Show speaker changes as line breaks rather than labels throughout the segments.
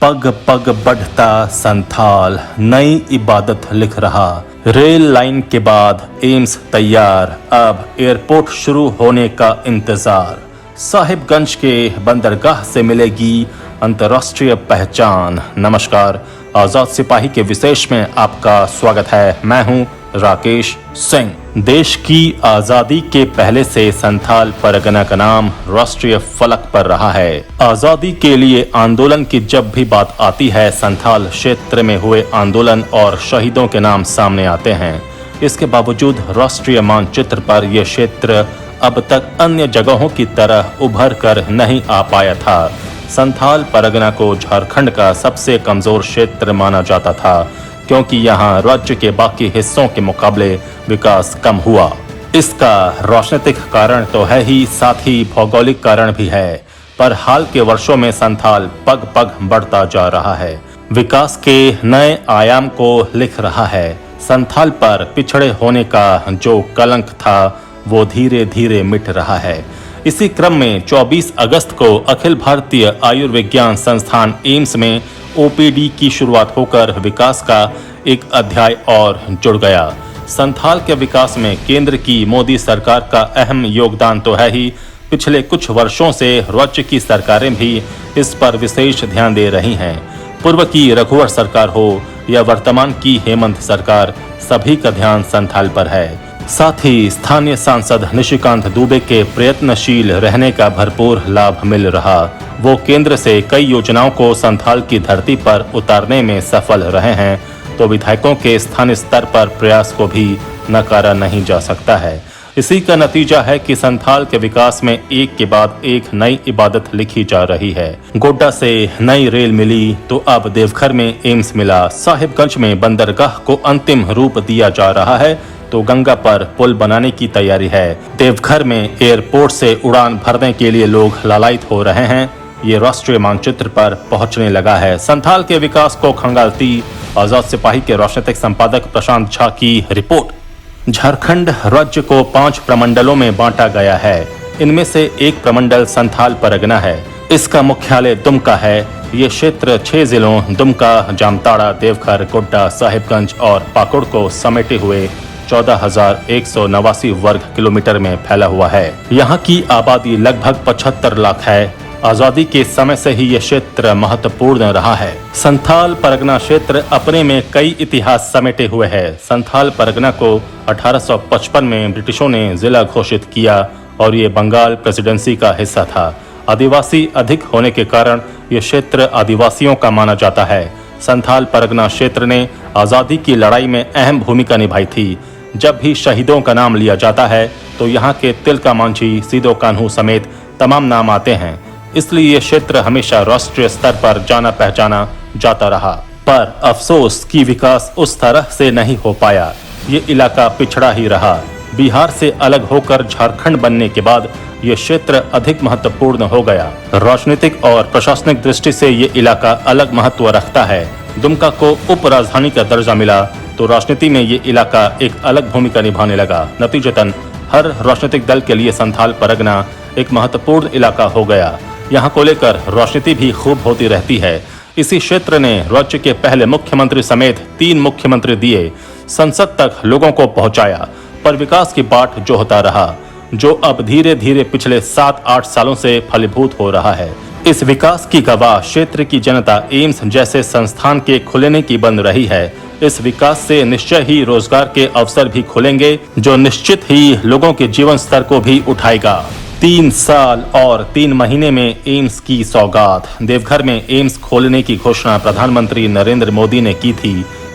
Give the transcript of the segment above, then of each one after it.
पग पग बढ़ता संथाल नई इबादत लिख रहा। रेल लाइन के बाद एम्स तैयार, अब एयरपोर्ट शुरू होने का इंतजार। साहिबगंज के बंदरगाह से मिलेगी अंतर्राष्ट्रीय पहचान। नमस्कार, आजाद सिपाही के विशेष में आपका स्वागत है। मैं हूं राकेश सिंह। देश की आजादी के पहले से संथाल परगना का नाम राष्ट्रीय फलक पर रहा है। आजादी के लिए आंदोलन की जब भी बात आती है, संथाल क्षेत्र में हुए आंदोलन और शहीदों के नाम सामने आते हैं। इसके बावजूद राष्ट्रीय मानचित्र पर यह क्षेत्र अब तक अन्य जगहों की तरह उभर कर नहीं आ पाया था। संथाल परगना को झारखंड का सबसे कमजोर क्षेत्र माना जाता था, क्योंकि यहाँ राज्य के बाकी हिस्सों के मुकाबले विकास कम हुआ। इसका राजनीतिक कारण तो है ही, साथ ही भौगोलिक कारण भी है। पर हाल के वर्षों में संथाल पग पग बढ़ता जा रहा है, विकास के नए आयाम को लिख रहा है। संथाल पर पिछड़े होने का जो कलंक था, वो धीरे धीरे मिट रहा है। इसी क्रम में 24 अगस्त को अखिल भारतीय आयुर्विज्ञान संस्थान एम्स में ओपीडी की शुरुआत होकर विकास का एक अध्याय और जुड़ गया। संथाल के विकास में केंद्र की मोदी सरकार का अहम योगदान तो है ही, पिछले कुछ वर्षों से राज्य की सरकारें भी इस पर विशेष ध्यान दे रही हैं। पूर्व की रघुवर सरकार हो या वर्तमान की हेमंत सरकार, सभी का ध्यान संथाल पर है। साथ ही स्थानीय सांसद निशिकांत दुबे के प्रयत्नशील रहने का भरपूर लाभ मिल रहा। वो केंद्र से कई योजनाओं को संथाल की धरती पर उतारने में सफल रहे हैं, तो विधायकों के स्थानीय स्तर पर प्रयास को भी नकारा नहीं जा सकता है। इसी का नतीजा है कि संथाल के विकास में एक के बाद एक नई इबादत लिखी जा रही है। गोड्डा से नई रेल मिली तो अब देवघर में एम्स मिला। साहिबगंज में बंदरगाह को अंतिम रूप दिया जा रहा है तो गंगा पर पुल बनाने की तैयारी है। देवघर में एयरपोर्ट से उड़ान भरने के लिए लोग लालायित हो रहे हैं। ये राष्ट्रीय मानचित्र पर पहुंचने लगा है। संथाल के विकास को खंगालती आजाद सिपाही के राजनीतिक संपादक प्रशांत झा की रिपोर्ट। झारखंड राज्य को 5 प्रमंडलों में बांटा गया है। इनमें से एक प्रमंडल संथाल परगना है। इसका मुख्यालय दुमका है। ये क्षेत्र 6 जिलों दुमका, जामताड़ा, देवघर, गोड्डा, साहिबगंज और पाकुड़ को समेटे हुए 14,189 वर्ग किलोमीटर में फैला हुआ है। यहाँ की आबादी लगभग 75 लाख है। आजादी के समय से ही यह क्षेत्र महत्वपूर्ण रहा है। संथाल परगना क्षेत्र अपने में कई इतिहास समेटे हुए है। संथाल परगना को 1855 में ब्रिटिशों ने जिला घोषित किया और ये बंगाल प्रेसिडेंसी का हिस्सा था। आदिवासी अधिक होने के कारण यह क्षेत्र आदिवासियों का माना जाता है। संथाल परगना क्षेत्र ने आजादी की लड़ाई में अहम भूमिका निभाई थी। जब भी शहीदों का नाम लिया जाता है तो यहाँ के तिलका मांझी, सीदो कान्हू समेत तमाम नाम आते हैं। इसलिए ये क्षेत्र हमेशा राष्ट्रीय स्तर पर जाना पहचाना जाता रहा। पर अफसोस कि विकास उस तरह से नहीं हो पाया। ये इलाका पिछड़ा ही रहा। बिहार से अलग होकर झारखंड बनने के बाद ये क्षेत्र अधिक महत्वपूर्ण हो गया। राजनीतिक और प्रशासनिक दृष्टि से ये इलाका अलग महत्व रखता है। दुमका को उप राजधानी का दर्जा मिला तो राजनीति में ये इलाका एक अलग भूमिका निभाने लगा। नतीजतन हर राजनीतिक दल के लिए संथाल परगना एक महत्वपूर्ण इलाका हो गया। यहाँ को लेकर राजनीति भी खूब होती रहती है। इसी क्षेत्र ने राज्य के पहले मुख्यमंत्री समेत 3 मुख्यमंत्री दिए, संसद तक लोगों को पहुंचाया, पर विकास की बाट जो होता रहा, जो अब धीरे धीरे पिछले 7-8 सालों से फलीभूत हो रहा है। इस विकास की गवाह क्षेत्र की जनता एम्स जैसे संस्थान के खुलने की बन रही है। इस विकास से निश्चय ही रोजगार के अवसर भी खुलेंगे, जो निश्चित ही लोगों के जीवन स्तर को भी उठाएगा। 3 साल और 3 महीने में एम्स की सौगात। देवघर में एम्स खोलने की घोषणा प्रधानमंत्री नरेंद्र मोदी ने की थी।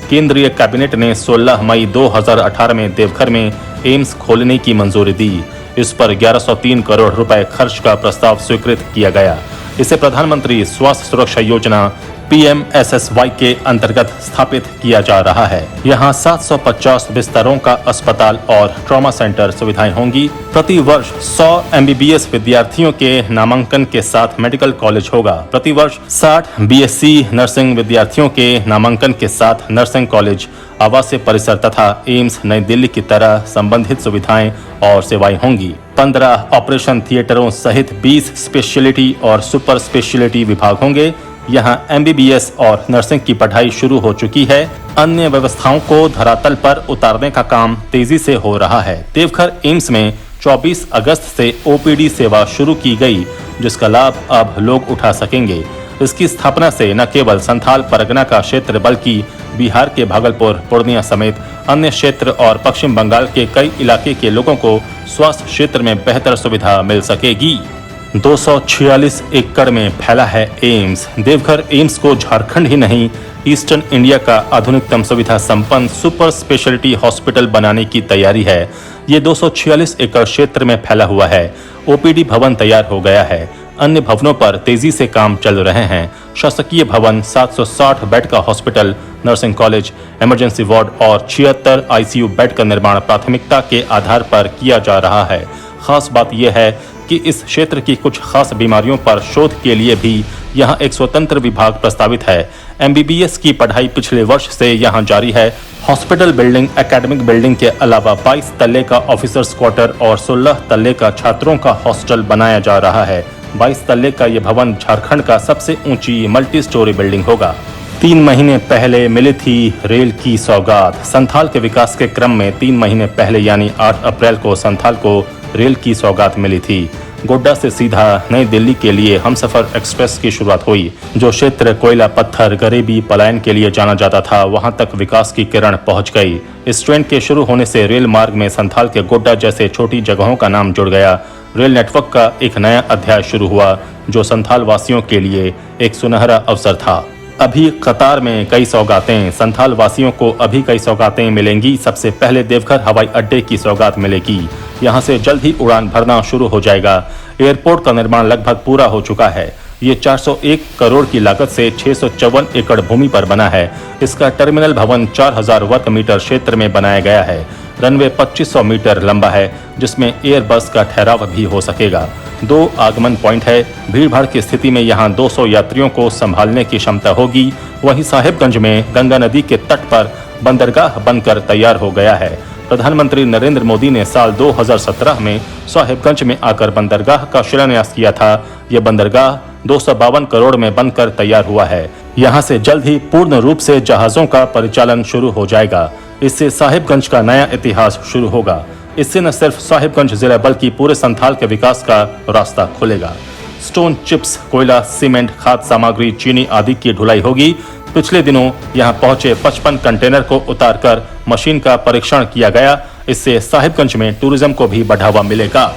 केंद्रीय कैबिनेट ने 16 मई 2018 में देवघर में एम्स खोलने की मंजूरी दी। इस पर 1103 करोड़ रुपए खर्च का प्रस्ताव स्वीकृत किया गया। इसे प्रधानमंत्री स्वास्थ्य सुरक्षा योजना PMSSY के अंतर्गत स्थापित किया जा रहा है। यहाँ 750 बिस्तरों का अस्पताल और ट्रॉमा सेंटर सुविधाएं होंगी। प्रति वर्ष 100 MBBS विद्यार्थियों के नामांकन के साथ मेडिकल कॉलेज होगा। प्रति वर्ष 60 BSc नर्सिंग विद्यार्थियों के नामांकन के साथ नर्सिंग कॉलेज, आवासीय परिसर तथा एम्स नई दिल्ली की तरह संबंधित सुविधाएं और सेवाएं होंगी। 15 ऑपरेशन थिएटरों सहित 20 स्पेशलिटी और सुपर स्पेशलिटी विभाग होंगे। यहाँ MBBS और नर्सिंग की पढ़ाई शुरू हो चुकी है। अन्य व्यवस्थाओं को धरातल पर उतारने का काम तेजी से हो रहा है। देवघर एम्स में 24 अगस्त से OPD सेवा शुरू की गई, जिसका लाभ अब लोग उठा सकेंगे। इसकी स्थापना से न केवल संथाल परगना का क्षेत्र बल्कि बिहार के भागलपुर, पूर्णिया समेत अन्य क्षेत्र और पश्चिम बंगाल के कई इलाके के लोगों को स्वास्थ्य क्षेत्र में बेहतर सुविधा मिल सकेगी। 246 एकड़ में फैला है एम्स। देवघर एम्स को झारखंड ही नहीं, ईस्टर्न इंडिया का आधुनिकतम सुविधा संपन्न सुपर स्पेशलिटी हॉस्पिटल बनाने की तैयारी है। ये 246 एकड़ क्षेत्र में फैला हुआ है। OPD भवन तैयार हो गया है। अन्य भवनों पर तेजी से काम चल रहे हैं। शासकीय भवन, 760 बेड का hospital, nursing college, emergency ward और 76 ICU बेड का निर्माण प्राथमिकता के आधार पर किया जा रहा है। खास बात यह है कि इस क्षेत्र की कुछ खास बीमारियों पर शोध के लिए भी यहाँ एक स्वतंत्र विभाग प्रस्तावित है। MBBS की पढ़ाई पिछले वर्ष से यहाँ जारी है। हॉस्पिटल बिल्डिंग, एकेडमिक बिल्डिंग के अलावा 22 तल्ले का ऑफिसर्स क्वार्टर और 16 तल्ले का छात्रों का हॉस्टल बनाया जा रहा है। 22 तल्ले का यह भवन झारखंड का सबसे ऊंची मल्टी स्टोरी बिल्डिंग होगा। 3 महीने पहले मिली थी रेल की सौगात। संथाल के विकास के क्रम में 3 महीने पहले यानी 8 अप्रैल को संथाल को रेल की सौगात मिली थी। गोड्डा से सीधा नई दिल्ली के लिए हमसफर एक्सप्रेस की शुरुआत हुई। जो क्षेत्र कोयला, पत्थर, गरीबी, पलायन के लिए जाना जाता था, वहां तक विकास की किरण पहुंच गई। इस ट्रेन के शुरू होने से रेल मार्ग में संथाल के गोड्डा जैसे छोटी जगहों का नाम जुड़ गया। रेल नेटवर्क का एक नया अध्याय शुरू हुआ, जो संथाल वासियों के लिए एक सुनहरा अवसर था। अभी कतार में कई सौगातें, संथाल वासियों को अभी कई सौगातें मिलेंगी। सबसे पहले देवघर हवाई अड्डे की सौगात मिलेगी। यहां से जल्द ही उड़ान भरना शुरू हो जाएगा। एयरपोर्ट का निर्माण लगभग पूरा हो चुका है। ये 401 करोड़ की लागत से 654 एकड़ भूमि पर बना है। इसका टर्मिनल भवन 4000 वर्ग मीटर क्षेत्र में बनाया गया है। रनवे 2500 मीटर लंबा है, जिसमें एयर बस का ठहराव भी हो सकेगा। 2 आगमन पॉइंट है। भीड़ भाड़ की स्थिति में यहाँ 200 यात्रियों को संभालने की क्षमता होगी। वहीं साहिबगंज में गंगा नदी के तट पर बंदरगाह बनकर तैयार हो गया है। प्रधानमंत्री नरेंद्र मोदी ने साल 2017 में साहिबगंज में आकर बंदरगाह का शिलान्यास किया था। यह बंदरगाह 252 करोड़ में बनकर तैयार हुआ है। यहाँ से जल्द ही पूर्ण रूप से जहाजों का परिचालन शुरू हो जाएगा। इससे साहिबगंज का नया इतिहास शुरू होगा। इससे न सिर्फ साहिबगंज जिला बल्कि पूरे संथाल के विकास का रास्ता खुलेगा। स्टोन चिप्स, कोयला, सीमेंट, खाद्य सामग्री, चीनी आदि की ढुलाई होगी। पिछले दिनों यहां पहुंचे 55 कंटेनर को उतारकर मशीन का परीक्षण किया गया। इससे साहिबगंज में टूरिज्म को भी बढ़ावा मिलेगा।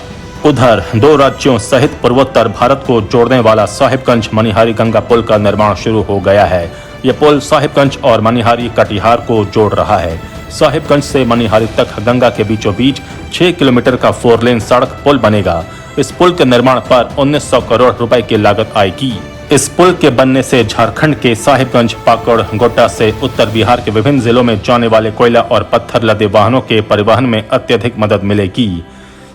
उधर 2 राज्यों सहित पूर्वोत्तर भारत को जोड़ने वाला साहिबगंज मनिहारी गंगा पुल का निर्माण शुरू हो गया है। यह पुल साहिबगंज और मनिहारी कटिहार को जोड़ रहा है। साहिबगंज से मनिहारी तक गंगा के बीचों बीच 6 किलोमीटर का 4 लेन सड़क पुल बनेगा। इस पुल के निर्माण पर 1900 करोड़ रुपए की लागत आएगी। इस पुल के बनने से झारखंड के साहिबगंज, पाकुड़, गोड्डा से उत्तर बिहार के विभिन्न जिलों में जाने वाले कोयला और पत्थर लदे वाहनों के परिवहन में अत्यधिक मदद मिलेगी।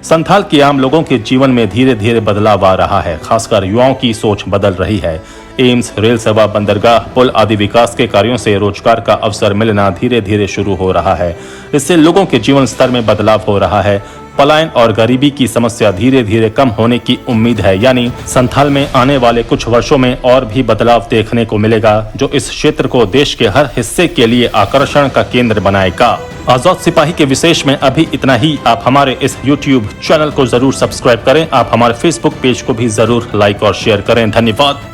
संथाल के आम लोगों के जीवन में धीरे धीरे बदलाव आ रहा है। खासकर युवाओं की सोच बदल रही है। एम्स, रेल सेवा, बंदरगाह, पुल आदि विकास के कार्यों से रोजगार का अवसर मिलना धीरे धीरे शुरू हो रहा है। इससे लोगों के जीवन स्तर में बदलाव हो रहा है। पलायन और गरीबी की समस्या धीरे धीरे कम होने की उम्मीद है। यानी संथाल में आने वाले कुछ वर्षों में और भी बदलाव देखने को मिलेगा, जो इस क्षेत्र को देश के हर हिस्से के लिए आकर्षण का केंद्र बनाएगा। आजाद सिपाही के विशेष में अभी इतना ही। आप हमारे इस YouTube चैनल को जरूर सब्सक्राइब करें। आप हमारे Facebook पेज को भी जरूर लाइक और शेयर करें। धन्यवाद।